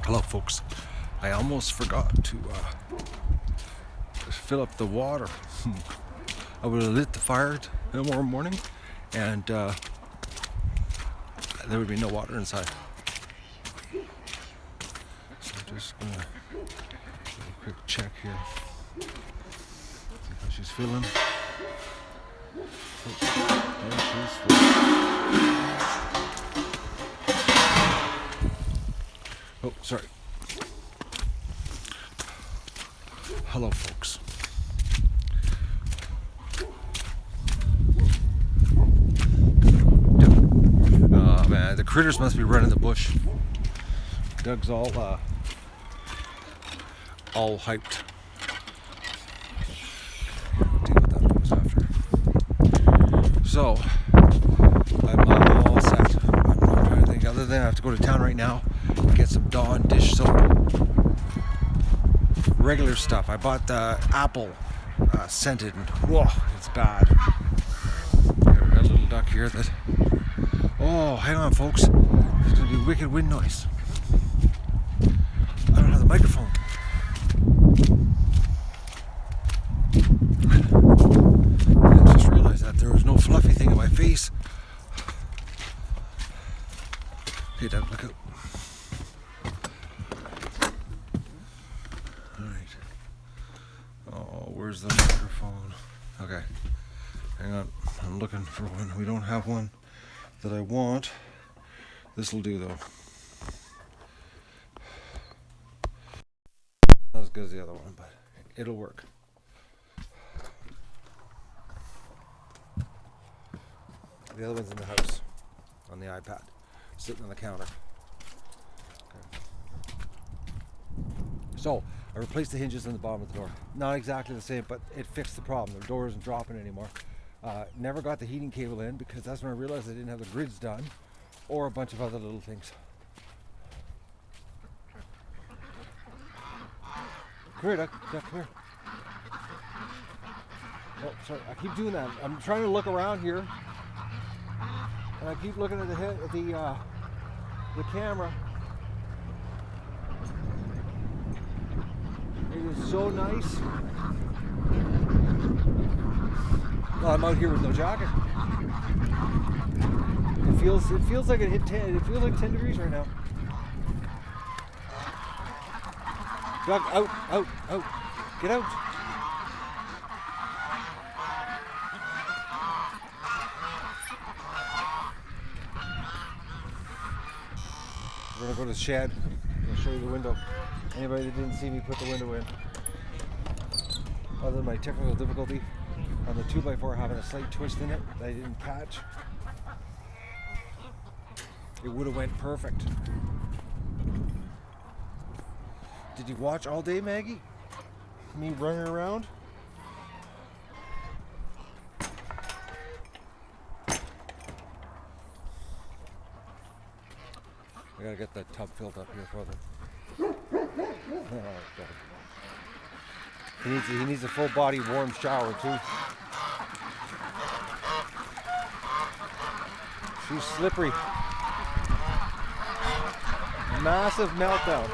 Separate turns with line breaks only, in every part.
Hello, folks. I almost forgot to fill up the water. I would have lit the fire tomorrow morning, and there would be no water inside. So I'm just gonna do a quick check here. See how she's feeling. Yeah, she's feeling. Oh, sorry. Hello, folks. Man, the critters must be running the bush. Doug's all hyped. See what that was after. So I'm all set. I'm not trying to think other than I have to go to town right now and get some Dawn dish soap. Regular stuff. I bought the apple scented, and whoa, it's bad. Got a little duck here that. Oh, hang on, folks. There's gonna be wicked wind noise. I don't have the microphone. I just realized that there was no fluffy thing in my face. Hey, Doug, look out. Alright. Oh, where's the microphone? Okay. Hang on. I'm looking for one. We don't have one that I want. This will do, though. Not as good as the other one, but it'll work. The other one's in the house on the iPad, sitting on the counter. Okay. So I replaced the hinges on the bottom of the door. Not exactly the same, but it fixed the problem. The door isn't dropping anymore. Never got the heating cable in because that's when I realized I didn't have the grids done, or a bunch of other little things. Come here, Duck, come here. Oh, sorry, I keep doing that. I'm trying to look around here, and I keep looking at the camera. It is so nice. Well, I'm out here with no jacket. It feels like it hit 10. It feels like 10 degrees right now. Doug, out, get out. We're gonna go to the shed. I'm gonna show you the window. Anybody that didn't see me put the window in. Other than my technical difficulty on the 2x4 having a slight twist in it that I didn't catch, it would have went perfect. Did you watch all day, Maggie? Me running around? I gotta get that tub filled up here for them. Oh, God. He needs a full body warm shower too. She's slippery. Massive meltdown.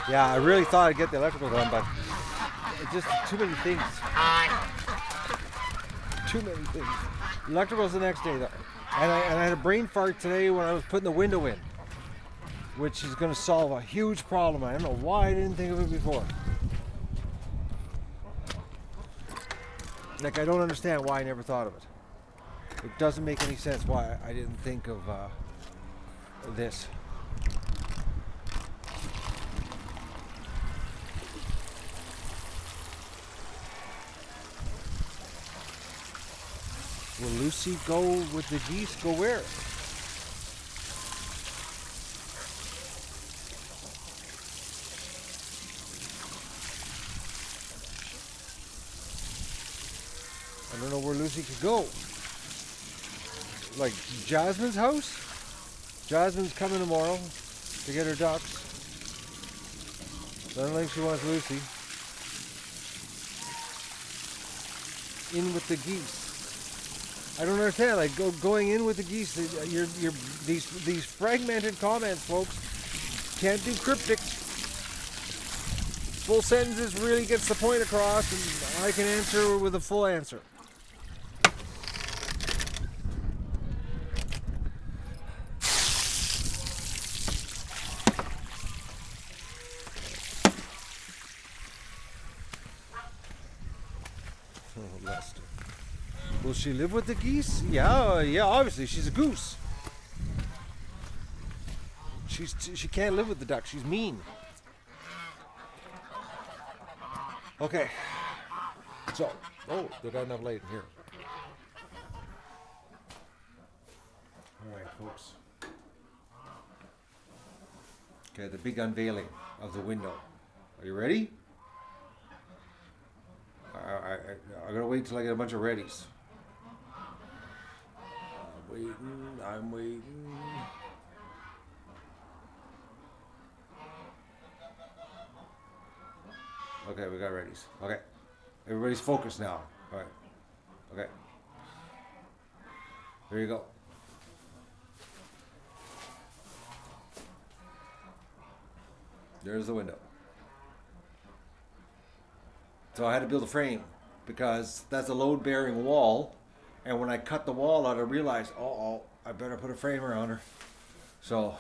Yeah, I really thought I'd get the electrical done, but it's just too many things. Too many things. Electrical's the next day though. And I had a brain fart today when I was putting the window in, which is going to solve a huge problem. I don't know why I didn't think of it before. Like, I don't understand why I never thought of it. It doesn't make any sense why I didn't think of this. Will Lucy go with the geese? Go where? I don't know where Lucy could go. Like Jasmine's house? Jasmine's coming tomorrow to get her ducks. I don't think she wants Lucy. in with the geese. I don't understand. Like going in with the geese. You're these fragmented comments, folks. Can't do cryptic. Full sentences really gets the point across, and I can answer with a full answer. Oh, Lester. Will she live with the geese? Yeah, obviously. She's a goose. She can't live with the duck. She's mean. Okay. So, they got enough light in here. All right, folks. Okay, the big unveiling of the window. Are you ready? I'm gonna wait till I get a bunch of readies. I'm waiting. Okay, we got readies. Okay. Everybody's focused now. All right. Okay. There you go. There's the window. So I had to build a frame because that's a load-bearing wall. And when I cut the wall out, I realized, I better put a frame around her. So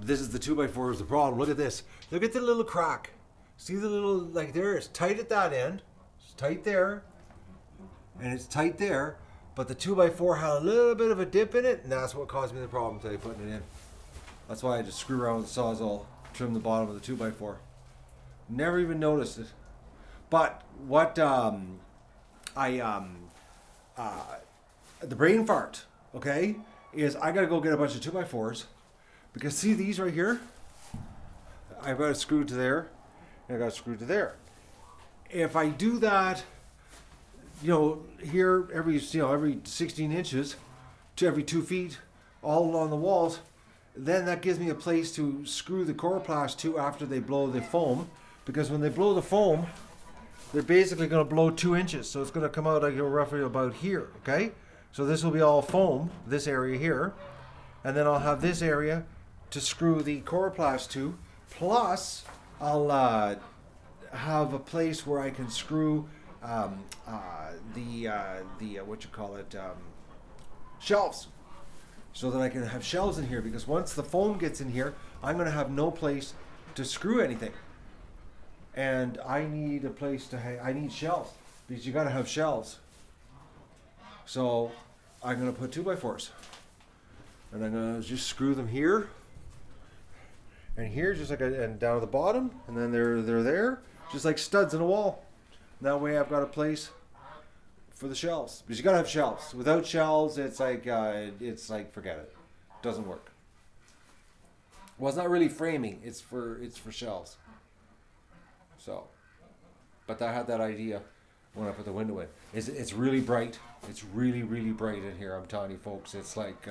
this is the 2x4 is the problem. Look at this. Look at the little crack. See the little, like there, it's tight at that end. It's tight there. And it's tight there. But the 2x4 had a little bit of a dip in it. And that's what caused me the problem today putting it in. That's why I just screw around with the Sawzall, trim the bottom of the 2x4. Never even noticed it. But what the brain fart, okay, is I gotta go get a bunch of 2x4s because see these right here? I've got a screw to there and I got a screw to there. If I do that, here every 16 inches to every 2 feet all along the walls, then that gives me a place to screw the coroplast to after they blow the foam, because when they blow the foam, they're basically going to blow 2 inches. So it's going to come out like roughly about here, okay? So this will be all foam, this area here. And then I'll have this area to screw the coroplast to. Plus, I'll have a place where I can screw shelves. So that I can have shelves in here, because once the foam gets in here, I'm going to have no place to screw anything. And I need a place to I need shelves, because you got to have shelves. So I'm going to put 2x4s, and I'm going to just screw them here and here, just like and down at the bottom, and then they're there, just like studs in a wall. That way I've got a place for the shelves, because you got to have shelves. Without shelves, it's like forget it, doesn't work. Well, it's not really framing; it's for shelves. So, but I had that idea when I put the window in. It's really bright. It's really, really bright in here. I'm telling you, folks. It's like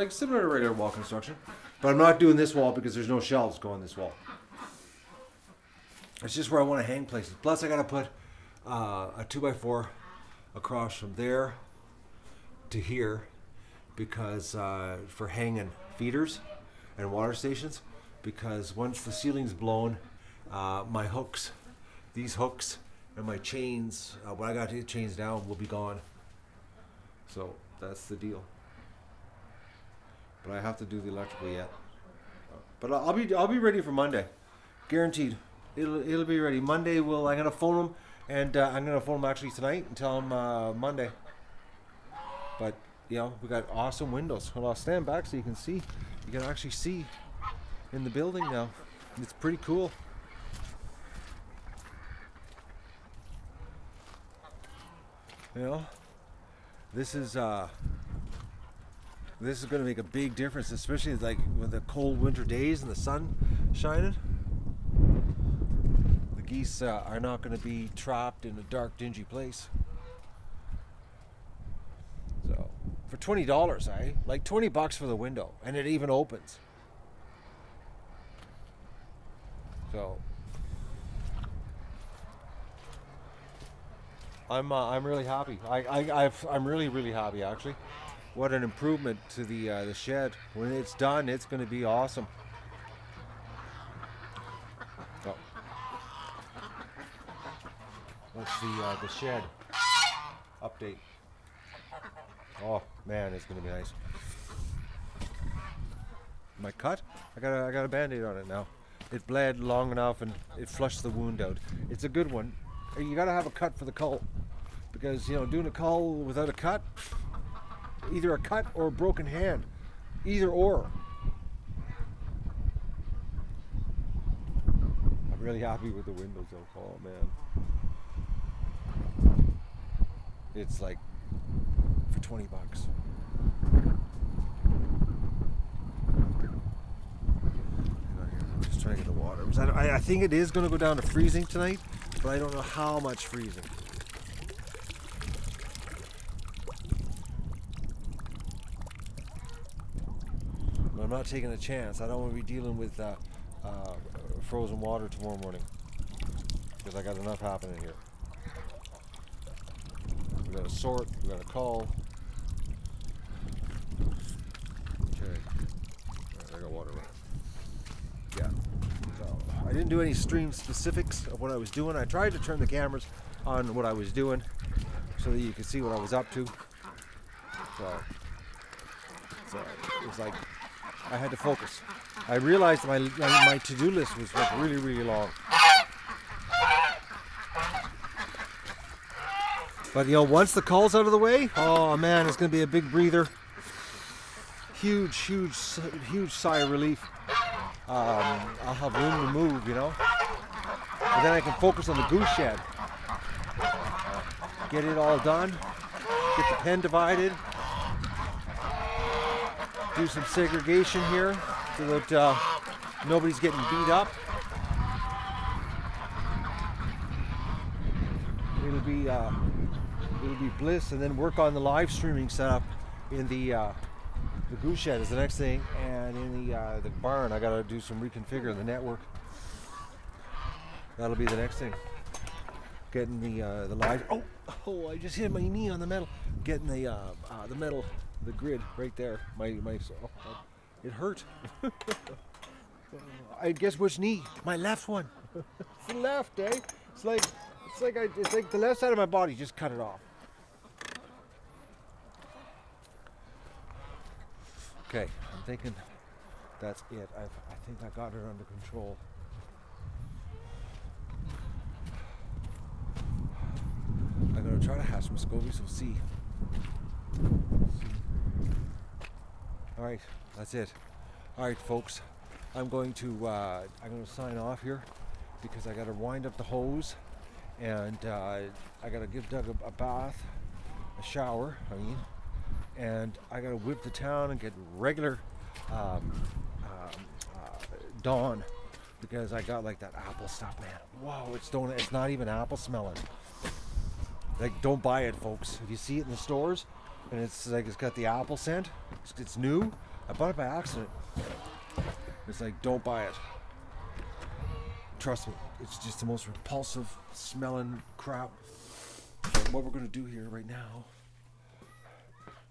similar to regular wall construction. But I'm not doing this wall because there's no shelves going this wall. It's just where I want to hang places. Plus, I got to put a 2x4 across from there to here, because for hanging feeders and water stations. Because once the ceiling's blown, my hooks, these hooks, and my chains, when I got the chains down, will be gone. So that's the deal. But I have to do the electrical yet. But I'll be ready for Monday, guaranteed. It'll be ready. Monday I'm gonna phone them, and I'm gonna phone them actually tonight and tell them Monday. But we got awesome windows. Well, I'll stand back so you can see. You can actually see in the building now. It's pretty cool. This is going to make a big difference, especially like with the cold winter days and the sun shining. The geese are not going to be trapped in a dark, dingy place. So, for $20, like $20 for the window, and it even opens. So, I'm really happy. I'm really happy actually. What an improvement to the shed. When it's done, it's going to be awesome. Oh, that's the shed update. Oh man, it's going to be nice. My cut, I got a band-aid on it now. It bled long enough and it flushed the wound out. It's a good one. You got to have a cut for the cull, because you know, doing a cull without a cut, either a cut or a broken hand, either or. I'm really happy with the windows though. Oh man, it's like for $20. I'm just trying to get the water. I think it is going to go down to freezing tonight, but I don't know how much freezing. I'm not taking a chance. I don't want to be dealing with frozen water tomorrow morning, because I got enough happening here. We got to sort, we got to call. Okay, I got water. Yeah. So I didn't do any stream specifics of what I was doing. I tried to turn the cameras on what I was doing so that you could see what I was up to. So it was like I had to focus. I realized my to-do list was like really long. But you know, once the call's out of the way, oh man, it's going to be a big breather. Huge sigh of relief. I'll have room to move, you know. And then I can focus on the goose shed. Get it all done. Get the pen divided. Do some segregation here so that nobody's getting beat up. It'll be bliss, and then work on the live streaming setup in the goose shed is the next thing, and in the barn I gotta do some reconfiguring the network. That'll be the next thing. Getting the live. Oh! I just hit my knee on the metal. Getting the metal, the grid right there. It hurt. I guess which knee? My left one. It's the left, eh? It's like the left side of my body just cut it off. Okay, I'm thinking that's it. I think I got it under control. I'm gonna try to have some scobies. We'll see. All right, that's it. All right, folks. I'm going to sign off here because I got to wind up the hose, and I got to give Doug a bath, a shower. And I got to whip to town and get regular Dawn, because I got like that apple stuff, man. Wow, it's not even apple smelling. Like, don't buy it, folks. If you see it in the stores and it's got the apple scent, it's new. I bought it by accident. It's like, don't buy it. Trust me, it's just the most repulsive smelling crap. So what we're gonna do here right now.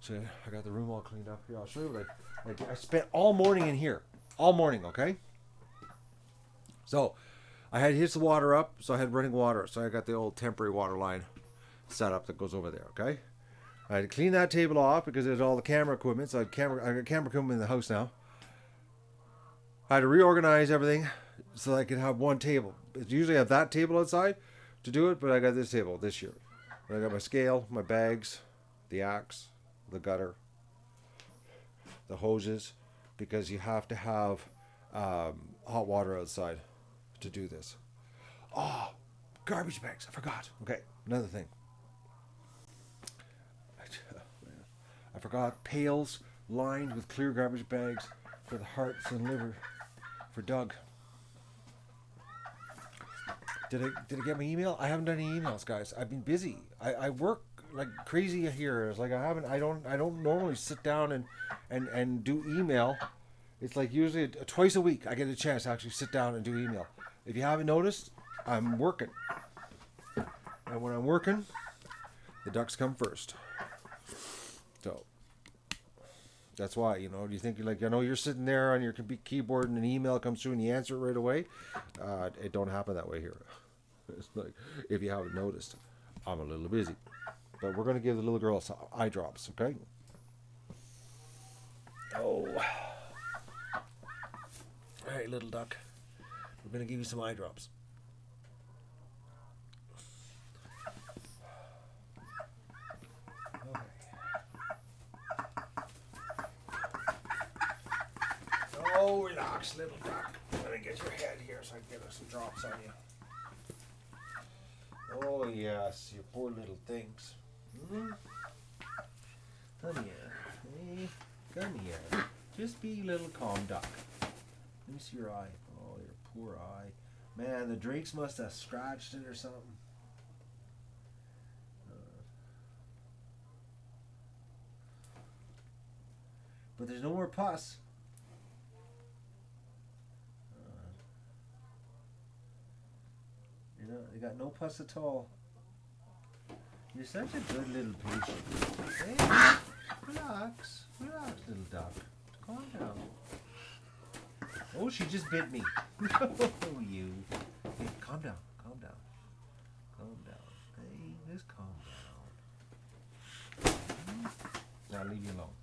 So I got the room all cleaned up here. I'll show you what I did. I spent all morning in here. All morning, okay? So I had to hitch the water up, so I had running water. So I got the old temporary water line set up that goes over there, okay? I had to clean that table off because there's all the camera equipment. So I got camera equipment in the house now. I had to reorganize everything so that I could have one table. Usually I have that table outside to do it, but I got this table this year. I got my scale, my bags, the axe, the gutter, the hoses, because you have to have hot water outside to do this. Oh, garbage bags, I forgot. Okay, another thing. I forgot pails lined with clear garbage bags for the hearts and liver for Doug. Did I get my email? I haven't done any emails, guys. I've been busy. I work like crazy here. It's like I don't normally sit down and do email. It's like usually twice a week I get a chance to actually sit down and do email. If you haven't noticed, I'm working. And when I'm working, The ducks come first. So that's why, you know, do you think you're like, I know you're sitting there on your keyboard and an email comes through and you answer it right away? It don't happen that way here. It's like, if you haven't noticed, I'm a little busy. But we're going to give the little girl some eye drops, okay? Oh. All right, little duck. We're going to give you some eye drops. Okay. Oh, relax, little duck. I'm going to get your head here so I can get some drops on you. Oh, yes, you poor little things. Come here. Hey, come here. Just be a little calm duck. Let me see your eye. Oh, your poor eye. Man, the drakes must have scratched it or something. But there's no more pus. You know, they got no pus at all. You're such a good little patient. Hey, relax. Relax, little duck. Calm down. Oh, she just bit me. Oh, you. Hey, calm down. Calm down. Calm down. Hey, just calm down. Now leave you alone.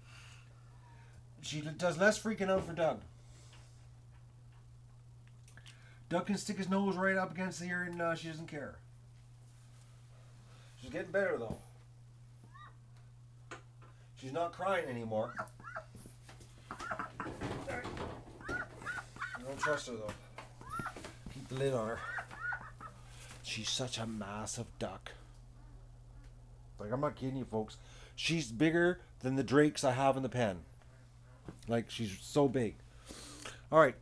She does less freaking out for Doug. Doug can stick his nose right up against the ear and she doesn't care. She's getting better though. She's not crying anymore. I don't trust her though. Keep the lid on her. She's such a massive duck. Like, I'm not kidding you folks. She's bigger than the drakes I have in the pen. Like, she's so big. Alright.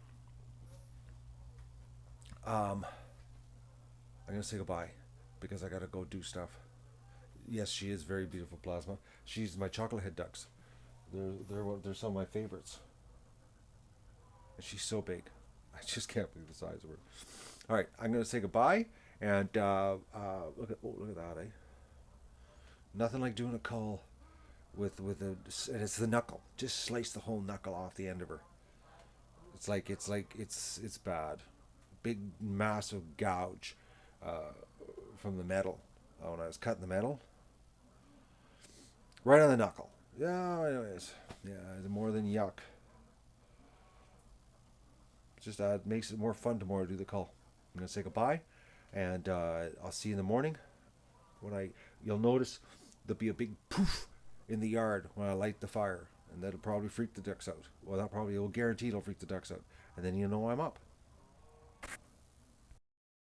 I'm gonna say goodbye because I gotta go do stuff. Yes, she is very beautiful, Plasma. She's my chocolate head ducks. They're some of my favorites. And she's so big. I just can't believe the size of her. All right, I'm gonna say goodbye and look at that, eh? Nothing like doing a cull with and it's the knuckle. Just slice the whole knuckle off the end of her. It's bad. Big massive gouge from the metal. When I was cutting the metal, right on the knuckle. Yeah, anyways, yeah, it's more than yuck. Just makes it more fun tomorrow to do the cull. I'm gonna say goodbye, and I'll see you in the morning. You'll notice there'll be a big poof in the yard when I light the fire, and that'll probably freak the ducks out. Well, that probably will guarantee it'll freak the ducks out, and then you know I'm up.